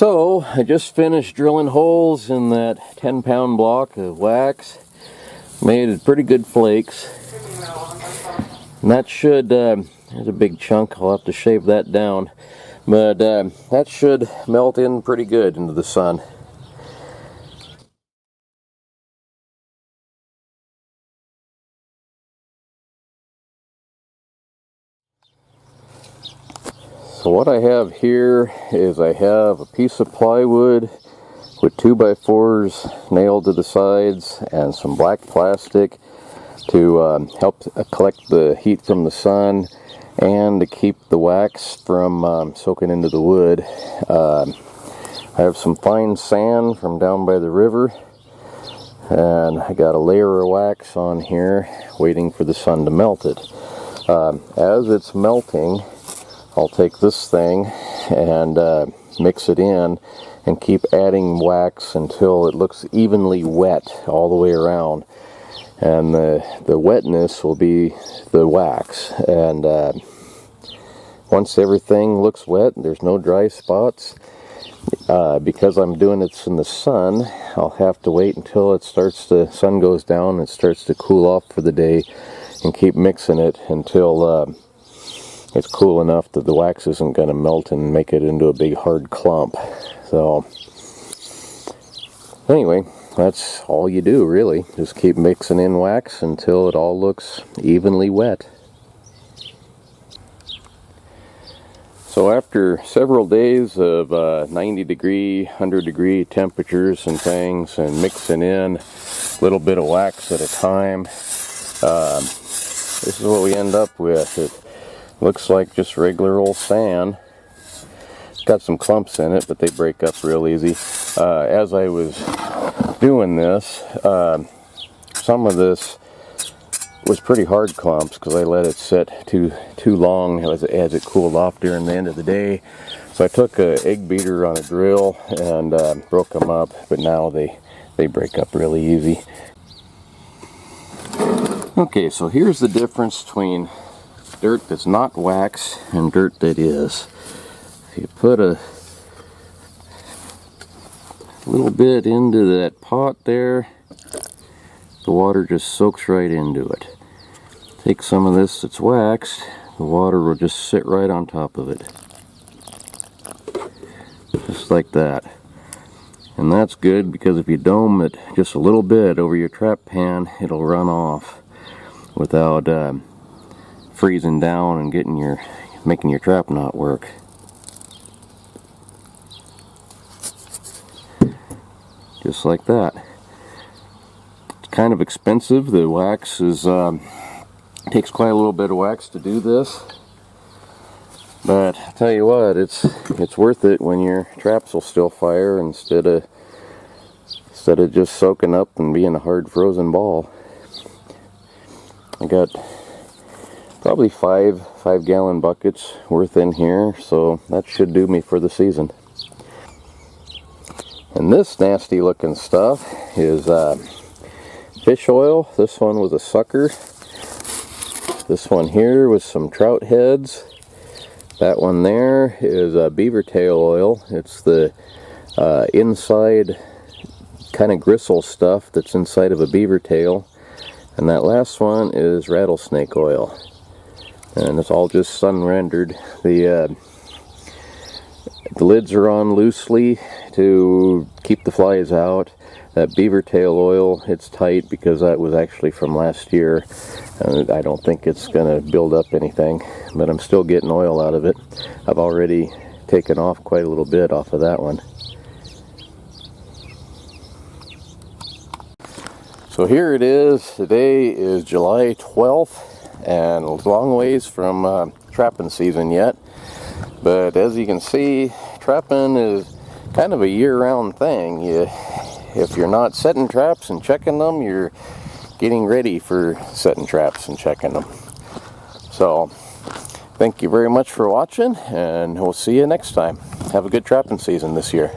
So I just finished drilling holes in that 10-pound block of wax. Made pretty good flakes. And that should, there's a big chunk, I'll have to shave that down. But that should melt in pretty good into the sun. So what I have here is I have a piece of plywood with 2x4s nailed to the sides and some black plastic to help collect the heat from the sun and to keep the wax from soaking into the wood. I have some fine sand from down by the river, and I got a layer of wax on here waiting for the sun to melt it. As it's melting, I'll take this thing and mix it in and keep adding wax until it looks evenly wet all the way around. And the wetness will be the wax. And once everything looks wet, there's no dry spots. Because I'm doing it in the sun, I'll have to wait until the sun goes down and it starts to cool off for the day, and keep mixing it until it's cool enough that the wax isn't going to melt and make it into a big hard clump. So anyway, that's all you do really. Just keep mixing in wax until it all looks evenly wet. So after several days of 90 degree, 100 degree temperatures and things, and mixing in a little bit of wax at a time, this is what we end up with. It looks like just regular old sand. It's got some clumps in it, but they break up real easy. As I was doing this, some of this was pretty hard clumps because I let it sit too long as it cooled off during the end of the day. So I took an egg beater on a drill and broke them up, but now they break up really easy. Okay, so here's the difference between dirt that's not wax and dirt that is. If you put a little bit into that pot there, the water just soaks right into it. Take some of this that's waxed, the water will just sit right on top of it. Just like that. And that's good because if you dome it just a little bit over your trap pan, it'll run off without freezing down and making your trap knot work. Just like that. It's kind of expensive. The wax takes quite a little bit of wax to do this, but I tell you what, it's worth it when your traps will still fire instead of just soaking up and being a hard frozen ball. I got probably five gallon buckets worth in here, so that should do me for the season. And this nasty looking stuff is fish oil. This one was a sucker. This one here was some trout heads. That one there is beaver tail oil. It's the inside kind of gristle stuff that's inside of a beaver tail. And that last one is rattlesnake oil. And it's all just sun rendered. The lids are on loosely to keep the flies out. That beaver tail oil, it's tight because that was actually from last year. I don't think it's going to build up anything, but I'm still getting oil out of it. I've already taken off quite a little bit off of that one. So here it is. Today is July 12th. And a long ways from trapping season yet, but as you can see, trapping is kind of a year-round thing. If you're not setting traps and checking them, you're getting ready for setting traps and checking them. So thank you very much for watching, and we'll see you next time. Have a good trapping season this year.